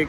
1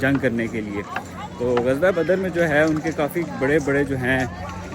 جنگ کرنے کے لیے. تو غزوہ بدر میں جو ہے ان کے کافی بڑے بڑے جو ہیں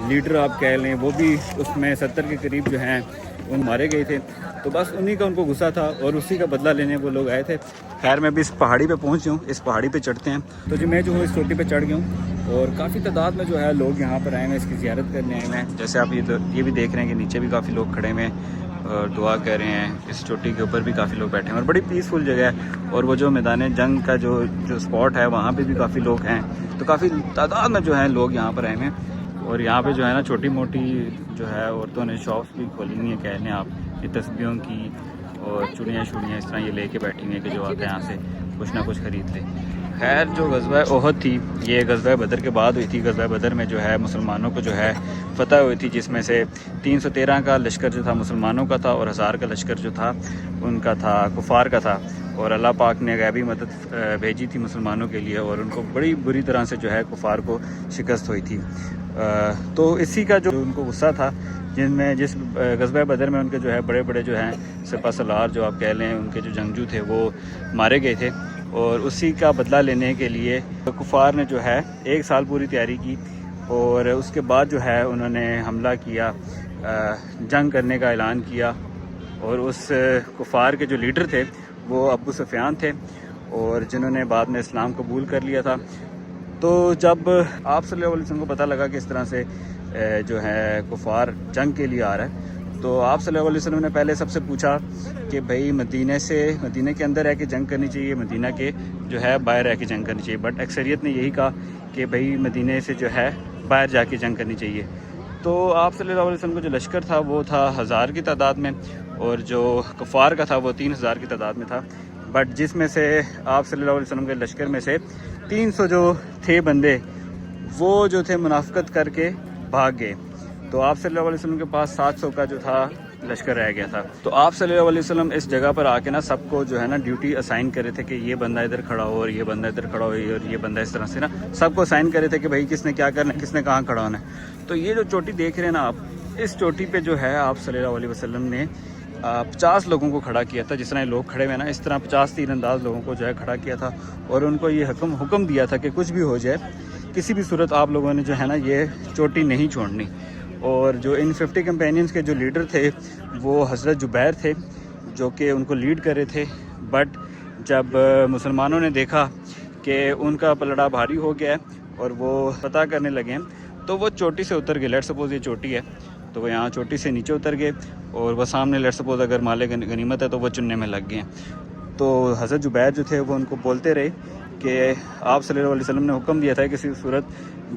لیڈر آپ کہہ لیں، وہ بھی اس میں 70 کے قریب جو ہیں ان مارے گئے تھے. تو بس انہی کا ان کو غصہ تھا اور اسی کا بدلہ لینے وہ لوگ آئے تھے. خیر میں بھی اس پہاڑی پہ پہنچ ہوں، اس پہاڑی پہ چڑھتے ہیں. تو جی میں جو ہوں اس چوٹی پہ چڑھ گیا ہوں اور کافی تعداد میں جو ہے لوگ یہاں پر آئے ہوئے ہیں، اس کی زیارت کرنے آئے ہوئے ہیں. جیسے آپ یہ بھی دیکھ رہے ہیں کہ نیچے بھی کافی لوگ کھڑے ہوئے ہیں اور دعا کر رہے ہیں. اس چوٹی کے اوپر بھی کافی لوگ بیٹھے ہیں اور بڑی پیسفل جگہ ہے. اور وہ جو میدان جنگ کا جو اسپاٹ ہے وہاں پہ بھی کافی لوگ ہیں. تو کافی تعداد میں جو ہیں لوگ یہاں پر آئے ہوئے ہیں. اور یہاں پہ جو ہے نا چھوٹی موٹی جو ہے عورتوں نے شاپس بھی کھولی ہوئی ہیں، کہہ لیں آپ، یہ تسبیحوں کی اور چوڑیاں اس طرح یہ لے کے بیٹھی ہوئی ہیں کہ جو آتے ہیں یہاں سے کچھ نہ کچھ خرید لے. خیر جو غزوہ احد تھی یہ غزوہ بدر کے بعد ہوئی تھی. غزوہ بدر میں جو ہے مسلمانوں کو جو ہے فتح ہوئی تھی، جس میں سے 313 کا لشکر جو تھا مسلمانوں کا تھا اور 1000 کا لشکر جو تھا ان کا تھا کفار کا تھا. اور اللہ پاک نے غیبی مدد بھیجی تھی مسلمانوں کے لیے اور ان کو بڑی بری طرح سے جو ہے کفار کو شکست ہوئی تھی. تو اسی کا جو ان کو غصہ تھا، جس غزوہ بدر میں ان کے جو ہے بڑے بڑے جو ہیں سپہ سالار جو آپ کہہ لیں ان کے جو جنگجو تھے وہ مارے گئے تھے. اور اسی کا بدلہ لینے کے لیے کفار نے جو ہے 1 سال پوری تیاری کی اور اس کے بعد جو ہے انہوں نے حملہ کیا، جنگ کرنے کا اعلان کیا. اور اس کفار کے جو لیڈر تھے وہ ابو سفیان تھے اور جنہوں نے بعد میں اسلام قبول کر لیا تھا. تو جب آپ صلی اللہ علیہ وسلم کو پتہ لگا کہ اس طرح سے جو ہے کفار جنگ کے لیے آ رہا ہے، تو آپ صلی اللہ علیہ وسلم نے پہلے سب سے پوچھا کہ بھئی مدینہ کے اندر رہ کے جنگ کرنی چاہیے، مدینہ کے جو ہے باہر رہ کے جنگ کرنی چاہیے. بٹ اکثریت نے یہی کہا کہ بھئی مدینہ سے جو ہے باہر جا کے جنگ کرنی چاہیے. تو آپ صلی اللہ علیہ وسلم کو جو لشکر تھا وہ تھا 1000 کی تعداد میں اور جو کفار کا تھا وہ 3000 کی تعداد میں تھا. بٹ جس میں سے آپ صلی اللہ علیہ وسلم کے لشکر میں سے 300 جو تھے بندے وہ جو تھے منافقت کر کے بھاگ گئے. تو آپ صلی اللہ علیہ وسلم کے پاس 700 کا جو تھا لشکر رہ گیا تھا. تو آپ صلی اللہ علیہ وسلم اس جگہ پر آ کے نا سب کو جو ہے نا ڈیوٹی اسائن کرے تھے کہ یہ بندہ ادھر کھڑا ہو اور یہ بندہ ادھر کھڑا ہو اور یہ بندہ اس طرح سے نا سب کو اسائن کرے تھے کہ بھائی کس نے کیا کرنا ہے، کس نے کہاں کھڑا ہونا ہے. تو یہ جو چوٹی دیکھ رہے ہیں نا آپ، اس چوٹی پہ جو ہے آپ صلی اللہ علیہ وسلم نے 50 لوگوں کو کھڑا کیا تھا. جس طرح لوگ کھڑے ہوئے نا اس طرح 50 تیر انداز لوگوں کو جو ہے کھڑا کیا تھا اور ان کو یہ حکم دیا تھا کہ کچھ بھی ہو جائے کسی بھی صورت آپ لوگوں نے جو ہے نا یہ چوٹی نہیں چھوڑنی. اور جو ان 50 کمپینینز کے جو لیڈر تھے وہ حضرت جبیر تھے جو کہ ان کو لیڈ کر رہے تھے. بٹ جب مسلمانوں نے دیکھا کہ ان کا پلڑا بھاری ہو گیا ہے اور وہ فتح کرنے لگے تو وہ چوٹی سے اتر گئے. لیٹ سپوز یہ چوٹی ہے تو وہ یہاں چوٹی سے نیچے اتر گئے اور وہ سامنے لیٹ سپوز اگر مال غنیمت ہے تو وہ چننے میں لگ گئے. تو حضرت جبیر جو تھے وہ ان کو بولتے رہے کہ آپ صلی اللہ علیہ وسلم نے حکم دیا تھا کہ کسی صورت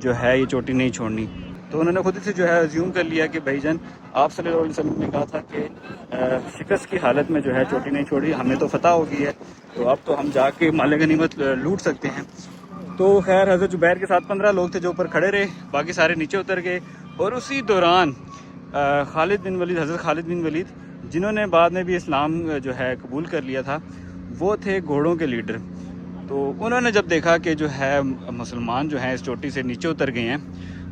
جو ہے یہ چوٹی نہیں چھوڑنی. تو انہوں نے خود سے جو ہے ازیوم کر لیا کہ بھائی جان آپ صلی اللہ علیہ وسلم نے کہا تھا کہ شکست کی حالت میں جو ہے چوٹی نہیں چھوڑی، ہمیں تو فتح ہو گئی ہے تو اب تو ہم جا کے مال غنیمت لوٹ سکتے ہیں. تو خیر حضرت جبیر کے ساتھ 15 لوگ تھے جو اوپر کھڑے رہے، باقی سارے نیچے اتر گئے. اور اسی دوران حضرت خالد بن ولید جنہوں نے بعد میں بھی اسلام جو ہے قبول کر لیا تھا، وہ تھے گھوڑوں کے لیڈر. تو انہوں نے جب دیکھا کہ جو ہے مسلمان جو ہیں اس چوٹی سے نیچے اتر گئے ہیں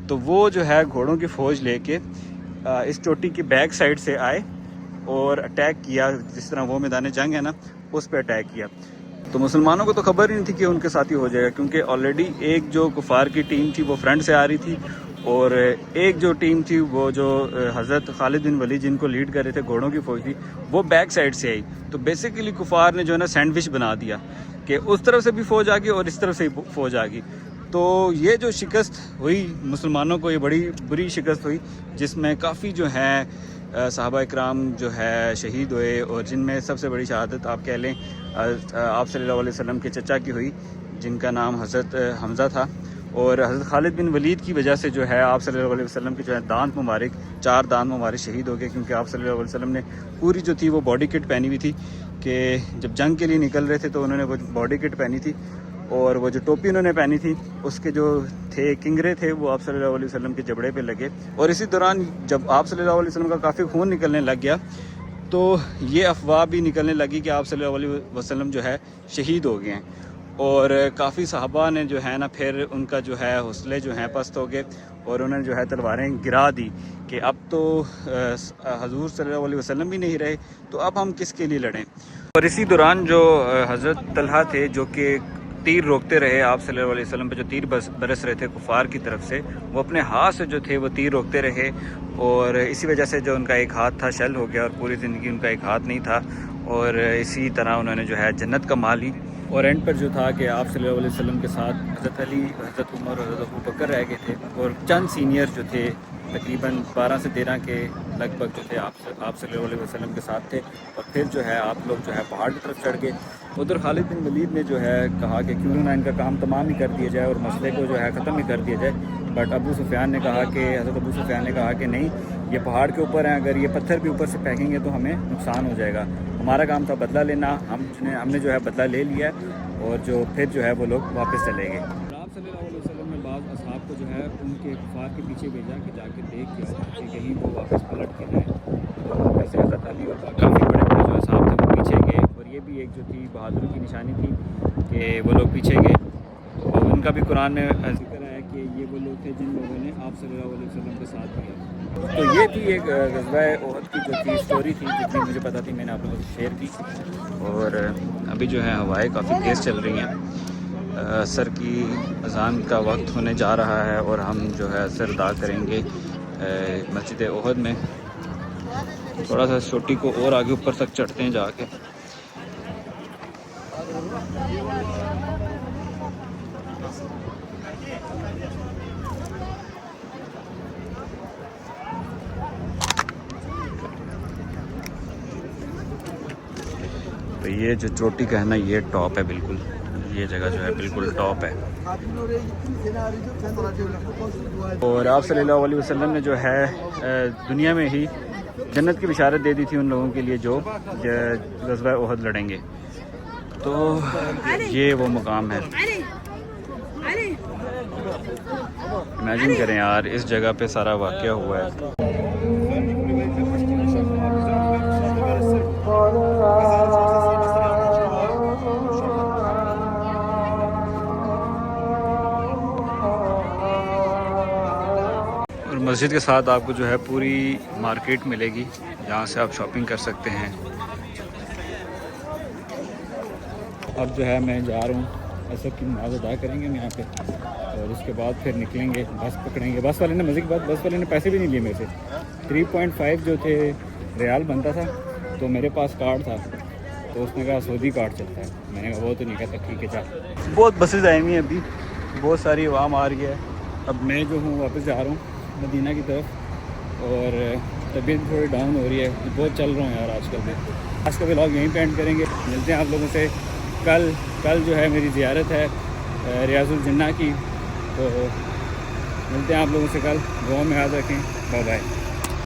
تو وہ جو ہے گھوڑوں کی فوج لے کے اس چوٹی کی بیک سائڈ سے آئے اور اٹیک کیا. جس طرح وہ میدان جنگ ہے نا اس پہ اٹیک کیا. تو مسلمانوں کو تو خبر ہی نہیں تھی کہ ان کے ساتھی ہو جائے گا، کیونکہ آلریڈی ایک جو کفار کی ٹیم تھی وہ فرنٹ سے آ رہی تھی اور ایک جو ٹیم تھی وہ جو حضرت خالد بن ولید جن کو لیڈ کر رہے تھے گھوڑوں کی فوج تھی وہ بیک سائڈ سے آئی. تو بیسیکلی کفار نے جو ہے نا سینڈوچ بنا دیا کہ اس طرف سے بھی فوج آ گئی اور اس طرف سے بھی فوج آ گئی. تو یہ جو شکست ہوئی مسلمانوں کو، یہ بڑی بری شکست ہوئی جس میں کافی جو ہیں صحابہ اکرام جو ہے شہید ہوئے اور جن میں سب سے بڑی شہادت آپ کہہ لیں آپ صلی اللہ علیہ وسلم کے چچا کی ہوئی جن کا نام حضرت حمزہ تھا. اور حضرت خالد بن ولید کی وجہ سے جو ہے آپ صلی اللہ علیہ وسلم کے جو ہے دانت مبارک 4 دانت مبارک شہید ہو گئے، کیونکہ آپ صلی اللہ علیہ وسلم نے پوری جو تھی وہ باڈی کٹ پہنی ہوئی تھی کہ جب جنگ کے لیے نکل رہے تھے تو انہوں نے وہ باڈی کٹ پہنی تھی اور وہ جو ٹوپی انہوں نے پہنی تھی اس کے جو تھے کنگرے تھے وہ آپ صلی اللہ علیہ وسلم کے جبڑے پہ لگے. اور اسی دوران جب آپ صلی اللہ علیہ وسلم کا کافی خون نکلنے لگ گیا تو یہ افواہ بھی نکلنے لگی کہ آپ صلی اللہ علیہ وسلم جو ہے شہید ہو گئے ہیں. اور کافی صحابہ نے جو ہے نا پھر ان کا جو ہے حوصلے جو ہیں پست ہو گئے اور انہوں نے جو ہے تلواریں گرا دی کہ اب تو حضور صلی اللہ علیہ وسلم بھی نہیں رہے تو اب ہم کس کے لیے لڑیں. اور اسی دوران جو حضرت طلحہ تھے جو کہ تیر روکتے رہے آپ صلی اللہ علیہ وسلم پہ جو تیر برس رہے تھے کفار کی طرف سے، وہ اپنے ہاتھ سے جو تھے وہ تیر روکتے رہے، اور اسی وجہ سے جو ان کا ایک ہاتھ تھا شل ہو گیا، اور پوری زندگی ان کا ایک ہاتھ نہیں تھا، اور اسی طرح انہوں نے جو ہے جنت کما لی۔ اور اینڈ پر جو تھا کہ آپ صلی اللہ علیہ وسلم کے ساتھ حضرت علی، حضرت عمر اور حضرت ابوبکر رہ گئے تھے، اور چند سینئر جو تھے تقریباً 12 سے 13 کے لگ بھگ جو تھے آپ صلی اللہ علیہ وسلم کے ساتھ تھے، اور پھر جو ہے آپ لوگ جو ہے پہاڑ کی طرف چڑھ گئے۔ ادھر خالد بن ولید نے جو ہے کہا کہ کیوں نہ ان کا کام تمام ہی کر دیا جائے اور مسئلے کو جو ہے ختم ہی کر دیا جائے، بٹ ابو سفیان نے کہا کہ حضرت ابو سفیان نے کہا کہ نہیں، یہ پہاڑ کے اوپر ہیں، اگر یہ پتھر بھی اوپر سے پھینکیں گے تو ہمیں نقصان ہو جائے گا، ہمارا کام تھا بدلہ لینا، ہم نے جو ہے بدلہ لے لیا ہے، اور جو پھر جو ہے وہ لوگ واپس چلے گئے۔ آپ صلی اللہ علیہ وسلم نے بعض اصحاب کو جو ہے ان کے کفار کے پیچھے بھیجا کہ جا کے دیکھ کے کہ کہیں وہ واپس پلٹ کے جائیں، تو ویسے حضرت علی اور کافی بڑے بڑے جو اصحاب تھے وہ پیچھے گئے، اور یہ بھی ایک جو تھی بہادری کی نشانی تھی کہ وہ لوگ پیچھے گئے۔ تو ان کا بھی قرآن میں ذکر ہے کہ یہ وہ لوگ تھے جن لوگوں نے آپ صلی اللہ علیہ وسلم کے ساتھ دیا۔ تو یہ تھی ایک غزوہ احد کی جو تھی اسٹوری تھی، جتنی مجھے پتہ تھی میں نے آپ لوگوں سے شیئر کی۔ اور ابھی جو ہے ہوائیں کافی تیز چل رہی ہیں، عصر کی اذان کا وقت ہونے جا رہا ہے، اور ہم جو ہے عصر ادا کریں گے مسجد احد میں۔ تھوڑا سا چوٹی کو اور آگے اوپر تک چڑھتے ہیں جا کے۔ تو یہ جو چوٹی کا ہے نا، یہ ٹاپ ہے بالکل، یہ جگہ جو ہے بالکل ٹاپ ہے۔ اور آپ صلی اللہ علیہ وسلم نے جو ہے دنیا میں ہی جنت کی بشارت دے دی تھی ان لوگوں کے لیے جو غزوہ احد لڑیں گے، تو یہ وہ مقام ہے۔ امیجن کریں یار، اس جگہ پہ سارا واقعہ ہوا ہے۔ اور مسجد کے ساتھ آپ کو جو ہے پوری مارکیٹ ملے گی، جہاں سے آپ شاپنگ کر سکتے ہیں۔ اب جو ہے میں جا رہا ہوں، عصر کی نماز ادا کریں گے ہم یہاں پہ، اور اس کے بعد پھر نکلیں گے، بس پکڑیں گے۔ بس والے نے مزے کی بات، بس والے نے پیسے بھی نہیں لیے میرے سے، 3.5 جو تھے ریال بنتا تھا، تو میرے پاس کارڈ تھا، تو اس نے کہا سعودی کارڈ چلتا ہے، میں نے کہا وہ تو نہیں کہتا، ٹھیک ہے چل۔ بہت بسز آئی ہوئی ہیں ابھی، بہت ساری عوام آ رہی ہے۔ اب میں جو ہوں واپس جا رہا ہوں مدینہ کی طرف، اور طبیعت تھوڑی ڈاؤن ہو رہی ہے، بہت چل رہا ہوں یار آج کل میں۔ آج کا ولاگ یہیں پہ اینڈ کریں گے، ملتے ہیں آپ لوگوں سے کل جو ہے میری زیارت ہے ریاض الجنہ کی، تو ملتے ہیں آپ لوگوں سے کل۔ دعا میں یاد رکھیں، بائے بائے۔